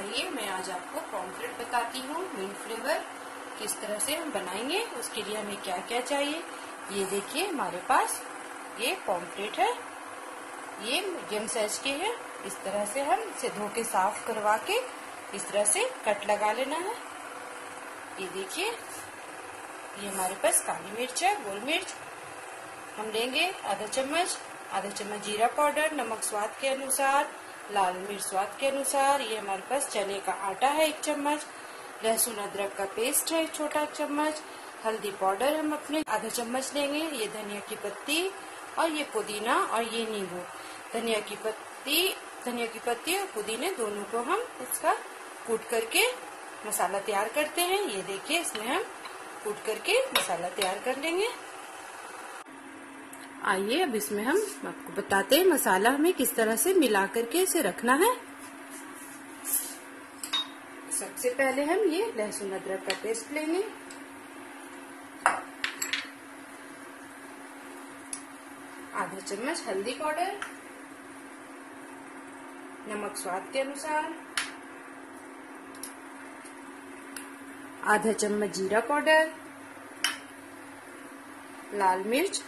आइए मैं आज आपको पॉम्फ्रेट बताती हूँ मिंट फ्लेवर किस तरह से हम बनाएंगे। उसके लिए हमें क्या क्या चाहिए ये देखिए। हमारे पास ये पॉम्फ्रेट है, ये मीडियम साइज के है। इस तरह से हम इसे धो के साफ करवा के इस तरह से कट लगा लेना है। ये देखिए, ये हमारे पास काली मिर्च है, गोल मिर्च हम लेंगे आधा चम्मच जीरा पाउडर, नमक स्वाद के अनुसार, लाल मिर्च स्वाद के अनुसार। ये हमारे पास चने का आटा है 1 चम्मच, लहसुन अदरक का पेस्ट है 1 छोटा चम्मच, हल्दी पाउडर हम अपने आधा चम्मच लेंगे। ये धनिया की पत्ती और ये पुदीना और ये नींबू। धनिया की पत्ती और पुदीने दोनों को हम इसका कूट करके मसाला तैयार करते हैं। ये देखिए, इसमें हम कूट करके मसाला तैयार कर लेंगे। आइए अब इसमें हम आपको बताते हैं मसाला हमें किस तरह से मिला करके इसे रखना है। सबसे पहले हम ये लहसुन अदरक का पेस्ट लेंगे, आधा चम्मच हल्दी पाउडर, नमक स्वाद के अनुसार, आधा चम्मच जीरा पाउडर, लाल मिर्च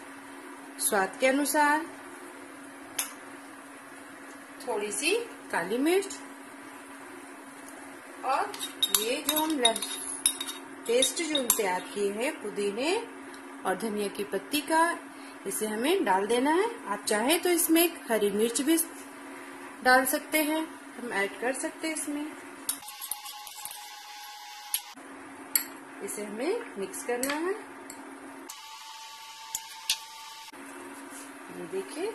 स्वाद के अनुसार, थोड़ी सी काली मिर्च और ये जो हम पेस्ट जो तैयार किए हैं पुदीने और धनिया की पत्ती का, इसे हमें डाल देना है। आप चाहे तो इसमें एक हरी मिर्च भी डाल सकते हैं, हम ऐड कर सकते हैं इसमें। इसे हमें मिक्स करना है। ये देखिए,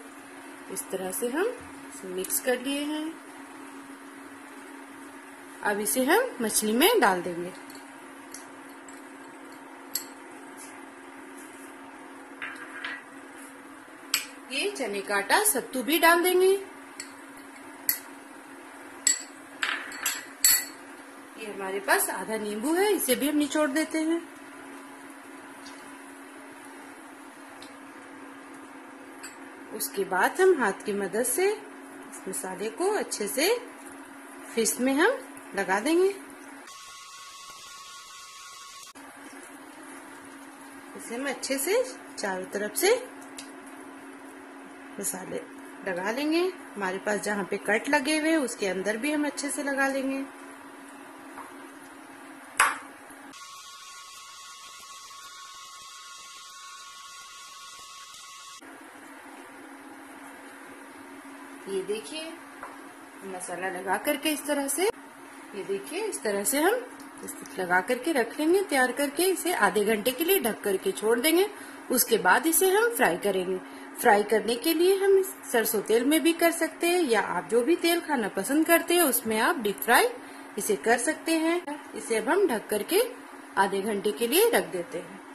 इस तरह से हम इसे मिक्स कर लिए हैं। अब इसे हम मछली में डाल देंगे। ये चने का आटा सत्तू भी डाल देंगे। ये हमारे पास आधा नींबू है, इसे भी हम निचोड़ देते हैं। उसके बाद हम हाथ की मदद से इस मसाले को अच्छे से फिश में हम लगा देंगे। इसे हम अच्छे से चारों तरफ से मसाले लगा लेंगे। हमारे पास जहाँ पे कट लगे हुए उसके अंदर भी हम अच्छे से लगा लेंगे। ये देखिए, मसाला लगा करके इस तरह से, ये देखिए इस तरह से हम लगा करके रख लेंगे तैयार करके। इसे आधे घंटे के लिए ढक करके छोड़ देंगे। उसके बाद इसे हम फ्राई करेंगे। फ्राई करने के लिए हम सरसों तेल में भी कर सकते हैं, या आप जो भी तेल खाना पसंद करते हैं उसमें आप डीप फ्राई इसे कर सकते हैं। इसे अब हम ढक करके आधे घंटे के लिए रख देते हैं।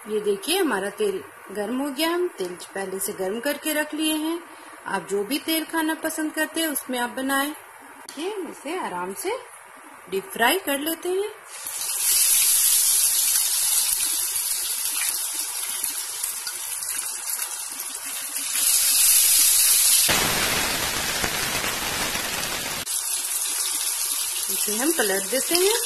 ये देखिए, हमारा तेल गर्म हो गया। हम तेल पहले से गर्म करके रख लिए हैं। आप जो भी तेल खाना पसंद करते हैं उसमें आप बनाएं। देखिए, इसे आराम से डीप फ्राई कर लेते हैं। इसे हम कलर देते हैं।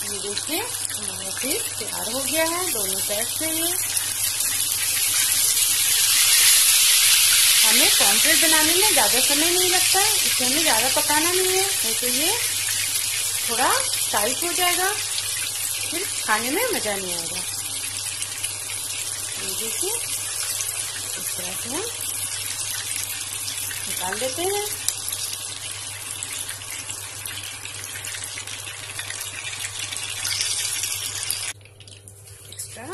ये देखिए, हमारा फिश तैयार हो गया है दोनों साइड से। ये हमें पॉम्फ्रेट बनाने में ज्यादा समय नहीं लगता, इसे हमें ज्यादा पकाना नहीं है, नहीं तो ये थोड़ा टाइट हो जाएगा, फिर खाने में मजा नहीं आएगा। ये देखिए, इस तरह से हम निकाल देते हैं। एक्स्ट्रा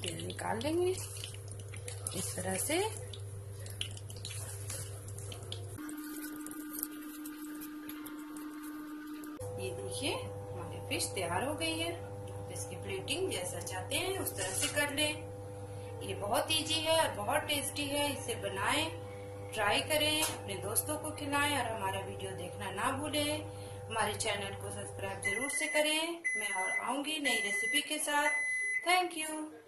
तेल निकाल लेंगे इस तरह से। ये देखिए, हमारी फिश तैयार हो गई है। इसकी प्लेटिंग जैसा चाहते हैं उस तरह से कर लें। ये बहुत इजी है और बहुत टेस्टी है। इसे बनाएं, ट्राई करें, अपने दोस्तों को खिलाएं और हमारा वीडियो देखना ना भूलें। हमारे चैनल को सब्सक्राइब जरूर से करें। मैं और आऊंगी नई रेसिपी के साथ। Thank you.